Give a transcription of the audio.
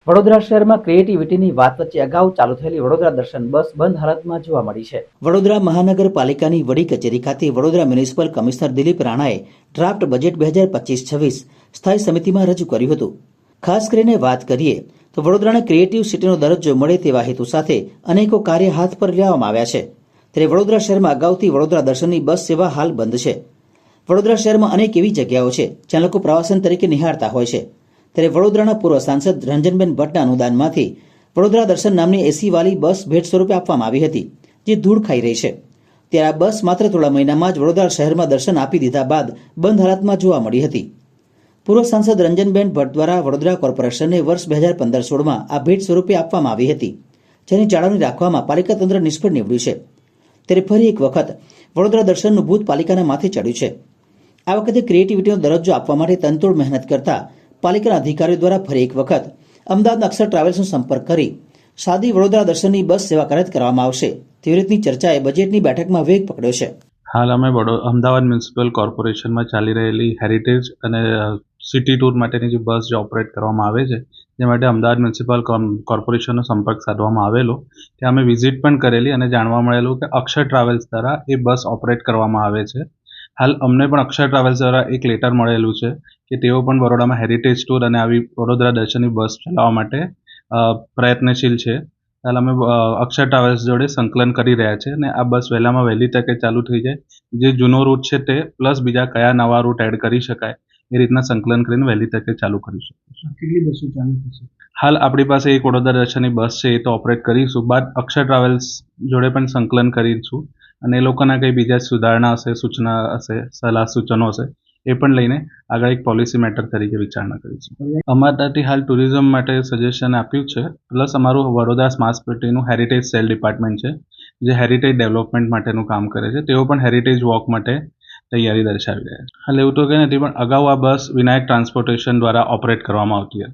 વડોદરા શહેરમાં ક્રિએટિવિટીની વાત વચ્ચે અગાઉ ચાલુ થયેલી વડોદરા દર્શન બસ બંધ હાલતમાં જોવા મળી છે. વડોદરા મહાનગરપાલિકાની વડી કચેરી ખાતે વડોદરા મ્યુનિસિપલ કમિશનર દિલીપ રાણાએ ડ્રાફ્ટ બજેટ 2025-26 સ્થાયી સમિતિમાં રજૂ કર્યું હતું. ખાસ કરીને વાત કરીએ તો વડોદરાને ક્રિએટિવ સિટીનો દરજ્જો મળે તેવા હેતુ સાથે અનેકો કાર્ય હાથ પર લેવામાં આવ્યા છે. ત્યારે વડોદરા શહેરમાં અગાઉથી વડોદરા દર્શનની બસ સેવા હાલ બંધ છે. વડોદરા શહેરમાં અનેક એવી જગ્યાઓ છે જ્યાં લોકો પ્રવાસન તરીકે નિહાળતા હોય છે. ત્યારે વડોદરાના પૂર્વ સાંસદ રંજનબેન ભટ્ટના અનુદાનમાંથી વડોદરા દર્શન નામની એસી વાળી બસ ભેટ સ્વરૂપે આપવામાં આવી હતી, જે ધૂળ ખાઈ રહી છે. ત્યારે આ બસ માત્ર થોડા મહિનામાં જ વડોદરા શહેરમાં દર્શન આપી દીધા બાદ બંધ હાલતમાં જોવા મળી હતી. પૂર્વ સાંસદ રંજનબેન ભટ્ટ દ્વારા વડોદરા કોર્પોરેશનને વર્ષ 2015-16માં આ ભેટ સ્વરૂપે આપવામાં આવી હતી, જેની જાળવણી રાખવામાં પાલિકા તંત્ર નિષ્ફળ નીવડ્યું છે. ત્યારે ફરી એક વખત વડોદરા દર્શનનું ભૂત પાલિકાના માથે ચડ્યું છે. આ વખતે ક્રિએટિવિટીનો દરજ્જો આપવા માટે તનતોડ મહેનત કરતા પાલિકાના અધિકારીઓ દ્વારા ફરી એક વખત અમદાવાદ અક્ષર ટ્રાવેલ્સનો સંપર્ક કરી સાદી વડોદરા દર્શનની બસ સેવા કાર્યરત કરવામાં આવશે તેવી રીતની ચર્ચાએ બજેટની બેઠકમાં વેગ પકડ્યો છે. હાલ અમે અમદાવાદ મ્યુનિસિપલ કોર્પોરેશનમાં ચાલી રહેલી હેરિટેજ અને સિટી ટૂર માટેની જે બસ જે ઓપરેટ કરવામાં આવે છે, જે માટે અમદાવાદ મ્યુનિસિપલ કોર્પોરેશનનો સંપર્ક સાધવામાં આવેલો, ત્યાં અમે વિઝિટ પણ કરેલી અને જાણવા મળેલું કે અક્ષર ટ્રાવેલ્સ દ્વારા એ બસ ઓપરેટ કરવામાં આવે છે. હાલ અમને પણ અક્ષર ટ્રાવેલ્સ દ્વારા એક લેટર મળેલું છે કે તેઓ પણ બરોડામાં હેરિટેજ ટૂર અને આવી વડોદરા દર્શનની બસ ચલાવવા માટે પ્રયત્નશીલ છે. હાલ અમે અક્ષર ટ્રાવેલ્સ જોડે સંકલન કરી રહ્યા છે અને આ બસ વહેલામાં વહેલી તકે ચાલુ થઈ જાય, જે જૂનો રૂટ છે તે પ્લસ બીજા કયા નવા રૂટ એડ કરી શકાય એ રીતના સંકલન કરીને વહેલી તકે ચાલુ કરીશું. કેટલી બસો ચાલુ થશે? હાલ આપણી પાસે એક વડોદરા દર્શનની બસ છે, એ તો ઓપરેટ કરીશું. બાદ અક્ષર ટ્રાવેલ્સ જોડે પણ સંકલન કરીશું અને એ લોકોના કંઈ બીજા સુધારણા હશે, સૂચના હશે, સલાહ સૂચનો હશે, એ પણ લઈને આગળ એક પોલિસી મેટર તરીકે વિચારણા કરીશું. અમારા ત્યાંથી હાલ ટુરિઝમ માટે સજેશન આપ્યું છે, પ્લસ અમારું વડોદરા સ્માર્ટ સિટીનું હેરિટેજ સેલ ડિપાર્ટમેન્ટ છે, જે હેરિટેજ ડેવલપમેન્ટ માટેનું કામ કરે છે. તેઓ પણ હેરિટેજ વોક માટે તૈયારી દર્શાવી રહ્યા છે. હાલ એવું તો કંઈ નથી, પણ અગાઉ આ બસ વિનાયક ટ્રાન્સપોર્ટેશન દ્વારા ઓપરેટ કરવામાં આવતી હતી.